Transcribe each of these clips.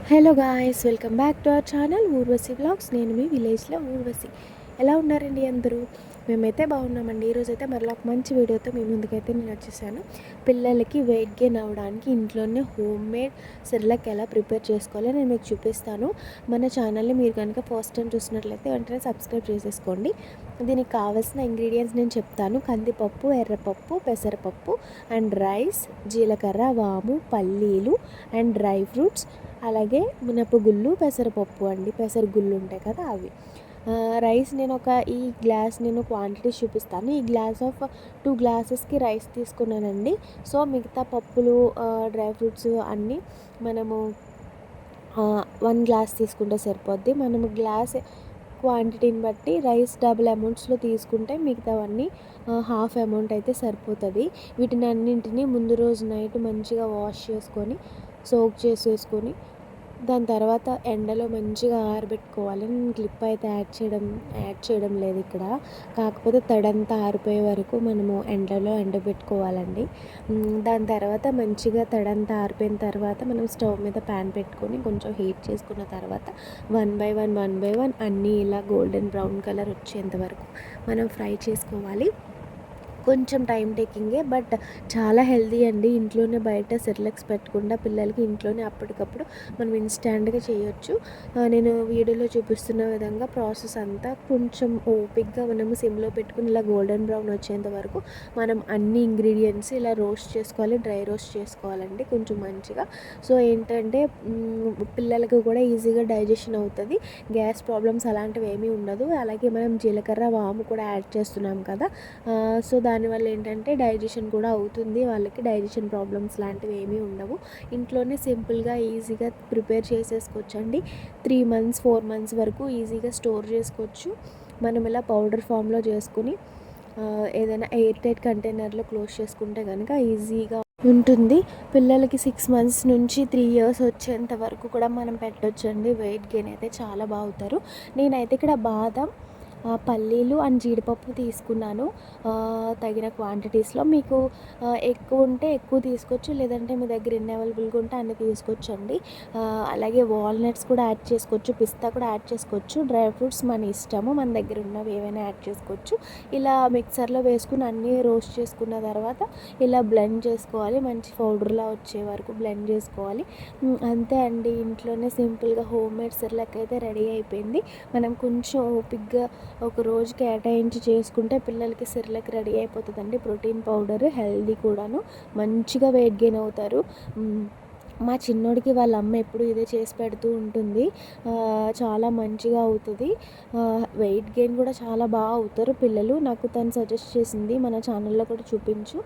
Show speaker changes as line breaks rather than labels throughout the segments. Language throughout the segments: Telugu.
Hello guys, welcome back to our channel Urvashi vlogs. నేను మీ విలేజ్లో ఊర్వశి. ఎలా ఉన్నారండి అందరూ? మేమైతే బాగున్నామండి. ఈరోజైతే మరలా ఒక మంచి వీడియోతో మీ ముందుకైతే నేను వచ్చేసాను. పిల్లలకి వెయిట్ గెయిన్ అవ్వడానికి ఇంట్లోనే హోమ్ మేడ్ సెర్లాక్ ఎలా ప్రిపేర్ చేసుకోవాలో నేను మీకు చూపిస్తాను. మన ఛానల్ని మీరు కనుక ఫస్ట్ టైం చూసినట్లయితే వెంటనే సబ్స్క్రైబ్ చేసేసుకోండి. దీనికి కావాల్సిన ఇంగ్రీడియంట్స్ నేను చెప్తాను. కందిపప్పు, ఎర్రపప్పు, పెసరపప్పు అండ్ రైస్, జీలకర్ర, వాము, పల్లీలు అండ్ డ్రై ఫ్రూట్స్, అలాగే మినపగుళ్ళు, పెసరపప్పు అండి, పెసరగుళ్ళు ఉంటాయి కదా అవి. రైస్ ఈ గ్లాస్ నేను క్వాంటిటీ చూపిస్తాను. ఈ గ్లాస్ ఆఫ్ 2 గ్లాసెస్కి రైస్ తీసుకున్నానండి. సో మిగతా పప్పులు, డ్రై ఫ్రూట్స్ అన్నీ మనము 1 గ్లాస్ తీసుకుంటే సరిపోద్ది. మనము గ్లాస్ క్వాంటిటీని బట్టి రైస్ డబుల్ అమౌంట్స్లో తీసుకుంటే మిగతావన్నీ హాఫ్ అమౌంట్ అయితే సరిపోతుంది. వీటిని అన్నింటినీ ముందు రోజు నైట్ మంచిగా వాష్ చేసుకొని సోక్ చేసేసుకొని దాని తర్వాత ఎండలో మంచిగా ఆరబెట్టుకోవాలి. నేను క్లిప్ అయితే యాడ్ చేయడం లేదు ఇక్కడ. కాకపోతే తడంతా ఆరిపోయే వరకు మనము ఎండలో ఎండబెట్టుకోవాలండి. దాని తర్వాత మంచిగా తడంతా ఆరిపోయిన తర్వాత మనం స్టవ్ మీద ప్యాన్ పెట్టుకొని కొంచెం హీట్ చేసుకున్న తర్వాత 1 బై 1 అన్నీ ఇలా గోల్డెన్ బ్రౌన్ కలర్ వచ్చేంత వరకు మనం ఫ్రై చేసుకోవాలి. కొంచెం టైం టేకింగే, బట్ చాలా హెల్దీ అండి. ఇంట్లోనే బయట సెర్లాక్స్ పెట్టకుండా పిల్లలకి ఇంట్లోనే అప్పటికప్పుడు మనం ఇన్స్టాంట్గా చేయొచ్చు. నేను వీడియోలో చూపిస్తున్న విధంగా ప్రాసెస్ అంతా కొంచెం ఓపిక్గా మనము సిమ్లో పెట్టుకుని ఇలా గోల్డెన్ బ్రౌన్ వచ్చేంత వరకు మనం అన్ని ఇంగ్రీడియంట్స్ ఇలా రోస్ట్ చేసుకోవాలి, డ్రై రోస్ట్ చేసుకోవాలండి కొంచెం మంచిగా. సో ఏంటంటే పిల్లలకు కూడా ఈజీగా డైజెషన్ అవుతుంది, గ్యాస్ ప్రాబ్లమ్స్ అలాంటివి ఏమీ ఉండదు. అలాగే మనం జీలకర్ర, వాము కూడా యాడ్ చేస్తున్నాం కదా, సో దానివల్ల ఏంటంటే డైజెషన్ కూడా అవుతుంది, వాళ్ళకి డైజెషన్ ప్రాబ్లమ్స్ లాంటివి ఏమీ ఉండవు. ఇంట్లోనే సింపుల్గా ఈజీగా ప్రిపేర్ చేసేసుకోవచ్చండి. 3 మంత్స్ 4 మంత్స్ వరకు ఈజీగా స్టోర్ చేసుకోవచ్చు. మనం ఇలా పౌడర్ ఫామ్లో చేసుకుని ఏదైనా ఎయిర్ టైట్ కంటైనర్లో క్లోజ్ చేసుకుంటే కనుక ఈజీగా ఉంటుంది. పిల్లలకి 6 మంత్స్ నుంచి 3 ఇయర్స్ వచ్చేంత వరకు కూడా మనం పెట్టొచ్చండి. వెయిట్ గెయిన్ అయితే చాలా బాగుతారు. నేనైతే ఇక్కడ బాదం, పల్లీలు అండ్ జీడిపప్పు తీసుకున్నాను తగిన క్వాంటిటీస్లో. మీకు ఎక్కువ ఉంటే ఎక్కువ తీసుకోవచ్చు, లేదంటే మీ దగ్గర ఎన్ని అవైలబుల్గా ఉంటే అన్ని తీసుకోవచ్చండి. అలాగే వాల్నట్స్ కూడా యాడ్ చేసుకోవచ్చు, పిస్తా కూడా యాడ్ చేసుకోవచ్చు. డ్రై ఫ్రూట్స్ మన ఇష్టము, మన దగ్గర ఉన్నవి ఏవైనా యాడ్ చేసుకోవచ్చు. ఇలా మిక్సర్లో వేసుకుని అన్నీ రోస్ట్ చేసుకున్న తర్వాత ఇలా బ్లెండ్ చేసుకోవాలి, మంచి పౌడర్లా వచ్చే వరకు బ్లెండ్ చేసుకోవాలి. అంతే అండి, ఇంట్లోనే సింపుల్గా హోమ్ మేడ్ సెర్లాక్ అయితే రెడీ అయిపోయింది. మనం కొంచెం ఓపిక్గా ఒక రోజు కేటాయించి చేసుకుంటే పిల్లలకి సెర్లాక్ రెడీ అయిపోతుందండి. ప్రోటీన్ పౌడర్, హెల్దీ కూడాను, మంచిగా వెయిట్ గెయిన్ అవుతారు. మా చిన్నోడికి వాళ్ళ అమ్మ ఎప్పుడు ఇదే చేసి పెడుతూ ఉంటుంది. చాలా మంచిగా అవుతుంది. వెయిట్ గెయిన్ కూడా చాలా బాగా అవుతారు పిల్లలు. నాకు తను సజెస్ట్ చేసింది, మన ఛానల్లో కూడా చూపించు,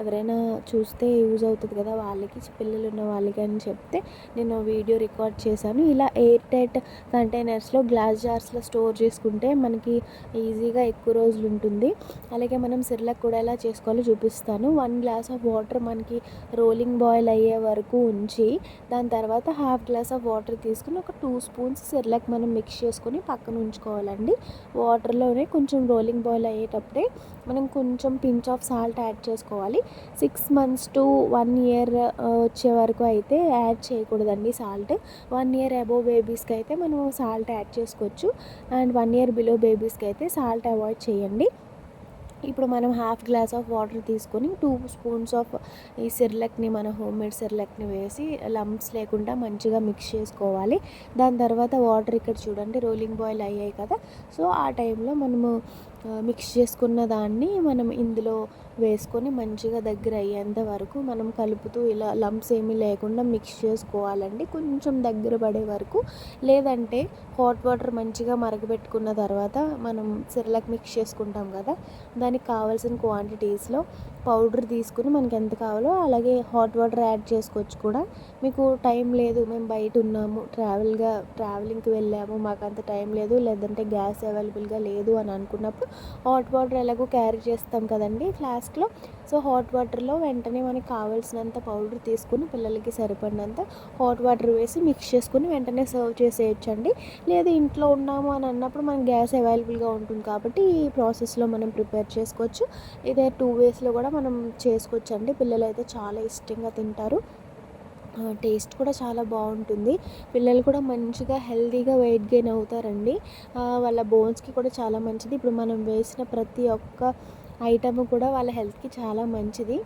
ఎవరైనా చూస్తే యూజ్ అవుతుంది కదా వాళ్ళకి, పిల్లలు ఉన్న వాళ్ళకి అని చెప్తే నేను వీడియో రికార్డ్ చేశాను. ఇలా ఎయిర్ టైట్ కంటైనర్స్లో, గ్లాస్ జార్స్లో స్టోర్ చేసుకుంటే మనకి ఈజీగా ఎక్కువ రోజులు ఉంటుంది. అలాగే మనం సెర్లాక్ కూడా ఎలా చేసుకోవాలో చూపిస్తాను. 1 గ్లాస్ ఆఫ్ వాటర్ మనకి రోలింగ్ బాయిల్ అయ్యే వరకు ఉంచి దాని తర్వాత హాఫ్ గ్లాస్ ఆఫ్ వాటర్ తీసుకుని ఒక 2 స్పూన్స్ సెర్లాక్ మనం మిక్స్ చేసుకొని పక్కన ఉంచుకోవాలండి. వాటర్లోనే కొంచెం రోలింగ్ బాయిల్ అయ్యేటప్పుడే మనం కొంచెం పించ్ ఆఫ్ సాల్ట్ యాడ్ చేసుకోవాలి. 6 మంత్స్ టు 1 ఇయర్ వచ్చే వరకు అయితే యాడ్ చేయకూడదండి సాల్ట్. 1 ఇయర్ అబోవ్ బేబీస్కి అయితే మనం సాల్ట్ యాడ్ చేసుకోవచ్చు, అండ్ 1 ఇయర్ బిలో బేబీస్కి అయితే సాల్ట్ అవాయిడ్ చేయండి. ఇప్పుడు మనం హాఫ్ గ్లాస్ ఆఫ్ వాటర్ తీసుకొని 2 స్పూన్స్ ఆఫ్ ఈ సెర్లాక్ని, మన హోమ్ మేడ్ సెర్లాక్ని వేసి లంప్స్ లేకుండా మంచిగా మిక్స్ చేసుకోవాలి. దాని తర్వాత వాటర్ ఇక్కడ చూడండి రోలింగ్ బాయిల్ అయ్యాయి కదా, సో ఆ టైంలో మనము మిక్స్ చేసుకున్న దాన్ని మనం ఇందులో వేసుకొని మంచిగా దగ్గర అయ్యేంత వరకు మనం కలుపుతూ ఇలా లంప్స్ ఏమీ లేకుండా మిక్స్ చేసుకోవాలండి, కొంచెం దగ్గర పడే వరకు. లేదంటే హాట్ వాటర్ మంచిగా మరగబెట్టుకున్న తర్వాత మనం సెర్లాక్ మిక్స్ చేసుకుంటాం కదా, దానికి కావాల్సిన క్వాంటిటీస్లో పౌడర్ తీసుకుని మనకి ఎంత కావాలో అలాగే హాట్ వాటర్ యాడ్ చేసుకోవచ్చు కూడా. మీకు టైం లేదు, మేము బయట ఉన్నాము, ట్రావెలింగ్కి వెళ్ళాము, మాకు అంత టైం లేదు, లేదంటే గ్యాస్ అవైలబుల్గా లేదు అని అనుకున్నప్పుడు హాట్ వాటర్ ఎలాగో క్యారీ చేస్తాం కదండి ఫ్లాస్క్లో, సో హాట్ వాటర్లో వెంటనే మనకి కావాల్సినంత పౌడర్ తీసుకుని పిల్లలకి సరిపడినంత హాట్ వాటర్ వేసి మిక్స్ చేసుకుని వెంటనే సర్వ్ చేసేయచ్చండి. లేదు ఇంట్లో ఉన్నాము అని అన్నప్పుడు మనకి గ్యాస్ అవైలబుల్గా ఉంటుంది కాబట్టి ఈ ప్రాసెస్లో మనం ప్రిపేర్ చేసుకోవచ్చు. ఇదే 2 వేస్లో కూడా మనం చేసుకోవచ్చు అండి. పిల్లలు అయితే చాలా ఇష్టంగా తింటారు. టేస్ట్ కూడా చాలా బాగుంటుంది. పిల్లలు కూడా మంచిగా హెల్తీగా వెయిట్ గెయిన్ అవుతారండి. వాళ్ళ బోన్స్‌కి కూడా చాలా మంచిది. ఇప్పుడు మనం వేసిన ప్రతి ఒక్క ఐటెమ్ కూడా వాళ్ళ హెల్త్‌కి చాలా మంచిది.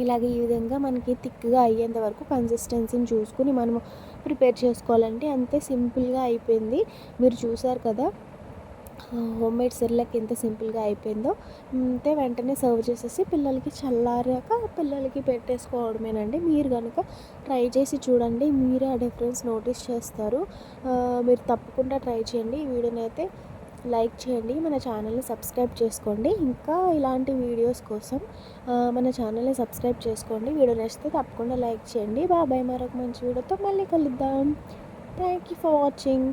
ఇలాగ ఈ విధంగా మనకి థిక్‌గా అయ్యేంత వరకు కన్సిస్టెన్సీని చూసుకొని మనము ప్రిపేర్ చేసుకోవాలంటే అంతే, సింపుల్‌గా అయిపోయింది. మీరు చూసారు కదా హోమ్‌మేడ్ సెర్లాక్ ఎంత సింపుల్‌గా అయిపోయిందో. అంతే, వెంటనే సర్వ్ చేసేసి పిల్లలకి చల్లారాక పిల్లలకి పెట్టేసుకోవడమేనండి. మీరు గనుక ట్రై చేసి చూడండి, మీరే ఆ డిఫరెన్స్ నోటీస్ చేస్తారు. మీరు తప్పకుండా ట్రై చేయండి. ఈ వీడియోనైతే లైక్ చేయండి, మన ఛానల్ని సబ్స్క్రైబ్ చేసుకోండి. ఇంకా ఇలాంటి వీడియోస్ కోసం మన ఛానల్ని సబ్స్క్రైబ్ చేసుకోండి. వీడియో నచ్చితే తప్పకుండా లైక్ చేయండి. బాబాయ్, మరొక మంచి వీడియోతో మళ్ళీ కలుద్దాం. Thank you for watching.